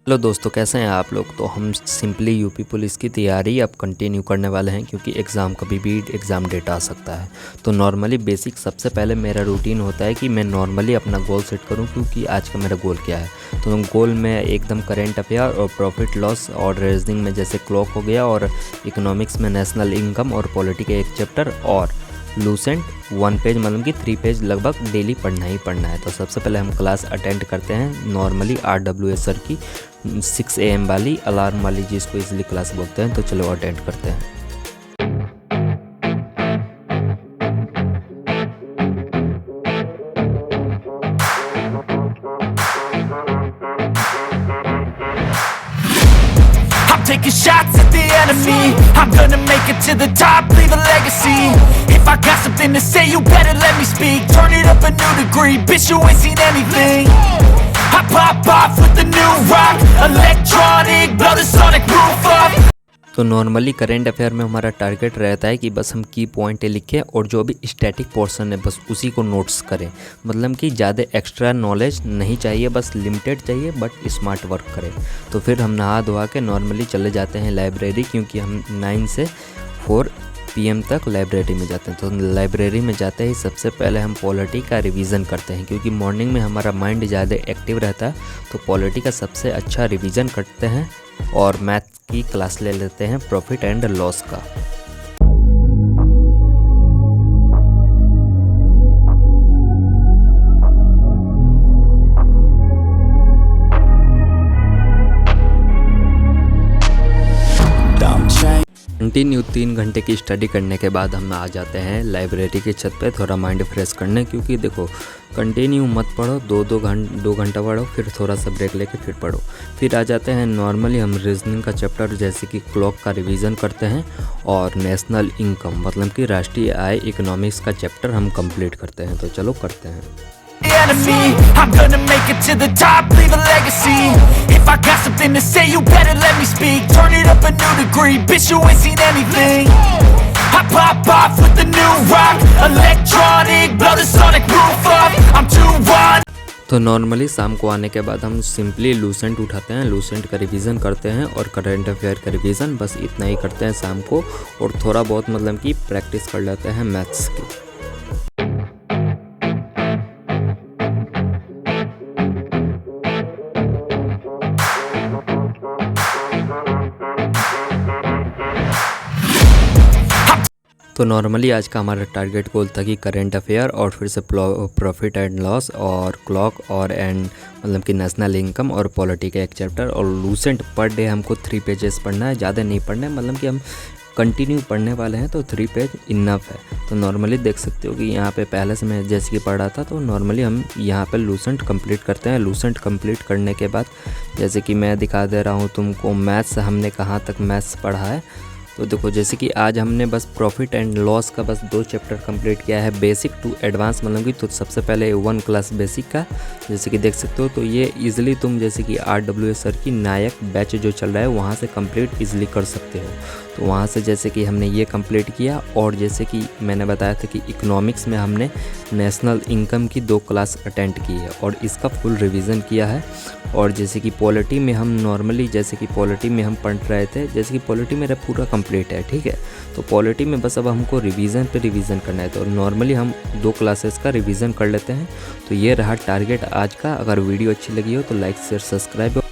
Hello दोस्तों, कैसे हैं आप लोग। तो हम सिंपली यूपी पुलिस की तैयारी अब कंटिन्यू करने वाले हैं, क्योंकि एग्ज़ाम कभी भी एग्ज़ाम डेट आ सकता है। तो नॉर्मली बेसिक सबसे पहले मेरा रूटीन होता है कि मैं नॉर्मली अपना गोल सेट करूं, क्योंकि आज का मेरा गोल क्या है। तो गोल में एकदम करेंट अफेयर और प्रॉफिट लॉस और रीजनिंग में जैसे क्लॉक हो गया, और इकोनॉमिक्स में नेशनल इनकम और पॉलिटी के एक चैप्टर, और लूसेंट 1 पेज मतलब कि 3 पेज लगभग डेली पढ़ना ही पढ़ना है। तो सबसे पहले हम क्लास अटेंड करते हैं नॉर्मली RWS सर की 6 AM वाली अलार्म वाली, जिसको इजली क्लास बोलते हैं। तो चलो अटेंड करते हैं। Taking shots at the enemy. I'm gonna make it to the top, leave a legacy. If I got something to say, you better let me speak. Turn it up a new degree, bitch, you ain't seen anything. I pop off with the new rock, electronic, blow the sonic roof up. तो normally current affair में हमारा target रहता है कि बस हम की point लिखें और जो भी स्टैटिक पोर्शन है बस उसी को नोट्स करें। मतलब कि ज़्यादा एक्स्ट्रा नॉलेज नहीं चाहिए, बस लिमिटेड चाहिए, बट स्मार्ट वर्क करें। तो फिर हम नहा धोआ के नॉर्मली चले जाते हैं लाइब्रेरी, क्योंकि हम 9 से 4 PM तक लाइब्रेरी में जाते हैं। तो लाइब्रेरी में जाते ही सबसे पहले हम पॉलिटी का रिवीजन करते हैं, क्योंकि मॉर्निंग में हमारा माइंड ज़्यादा एक्टिव रहता है। तो पॉलिटी का सबसे अच्छा रिवीजन करते हैं और मैथ की क्लास ले लेते हैं प्रॉफिट एंड लॉस का। कंटिन्यू 3 घंटे की स्टडी करने के बाद हम आ जाते हैं लाइब्रेरी की छत पे थोड़ा माइंड फ्रेश करने, क्योंकि देखो कंटिन्यू मत पढ़ो, 2 घंटा पढ़ो, फिर थोड़ा सा ब्रेक लेके फिर पढ़ो। फिर आ जाते हैं नॉर्मली हम रीजनिंग का चैप्टर जैसे कि क्लॉक का रिवीजन करते हैं, और नेशनल इनकम मतलब कि राष्ट्रीय आय इकोनॉमिक्स का चैप्टर हम कंप्लीट करते हैं। तो चलो करते हैं। Enemy, I'm gonna make it to the top, leave a legacy. If I got something to say, you better let me speak. Turn it up a new degree, bitch, you ain't seen anything. I pop off with the new rock, electronic, blow the sonic roof up. I'm too on. तो normally शाम को आने के बाद हम simply Lucent उठाते हैं, Lucent का रिवीजन करते हैं और करंट अफेयर का रिवीजन, बस इतना ही करते हैं शाम को। और थोड़ा बहुत मतलब कि प्रैक्टिस कर लेते हैं मैथ्स की। तो नॉर्मली आज का हमारा टारगेट गोल था कि करेंट अफेयर और फिर से प्रॉफिट एंड लॉस और क्लॉक और एंड मतलब कि नेशनल इनकम और पॉलिटी का एक चैप्टर और लूसेंट पर डे हमको 3 पेजेस पढ़ना है, ज़्यादा नहीं पढ़ना है। मतलब कि हम कंटिन्यू पढ़ने वाले हैं, तो 3 पेज इनफ है। तो नॉर्मली देख सकते हो कि यहाँ पे पहले से मैं जैसे कि पढ़ रहा था, तो नॉर्मली हम यहाँ पे लूसेंट कंप्लीट करते हैं। लूसेंट कंप्लीट करने के बाद जैसे कि मैं दिखा दे रहा हूँ तुमको मैथ्स हमने कहाँ तक मैथ्स पढ़ा है। तो देखो जैसे कि आज हमने बस प्रॉफिट एंड लॉस का बस 2 चैप्टर कंप्लीट किया है, बेसिक टू एडवांस मतलब कि। तो सबसे पहले 1 क्लास बेसिक का जैसे कि देख सकते हो। तो ये इजीली तुम जैसे कि RWS सर की नायक बैच जो चल रहा है वहाँ से कंप्लीट इजीली कर सकते हो। तो वहाँ से जैसे कि हमने ये कंप्लीट किया, और जैसे कि मैंने बताया था कि इकोनॉमिक्स में हमने नेशनल इनकम की 2 क्लास अटेंड की है और इसका फुल रिवीजन किया है। और जैसे कि पॉलिटी में हम नॉर्मली जैसे कि पॉलिटी में हम पढ़ रहे थे, जैसे कि पॉलिटी मेरा पूरा कंप्लीट है, ठीक है। तो पॉलिटी में बस अब हमको रिवीजन पे रिवीजन करना है। तो नॉर्मली हम 2 क्लासेस का रिवीजन कर लेते हैं। तो ये रहा टारगेट आज का। अगर वीडियो अच्छी लगी हो तो लाइक शेयर सब्सक्राइब।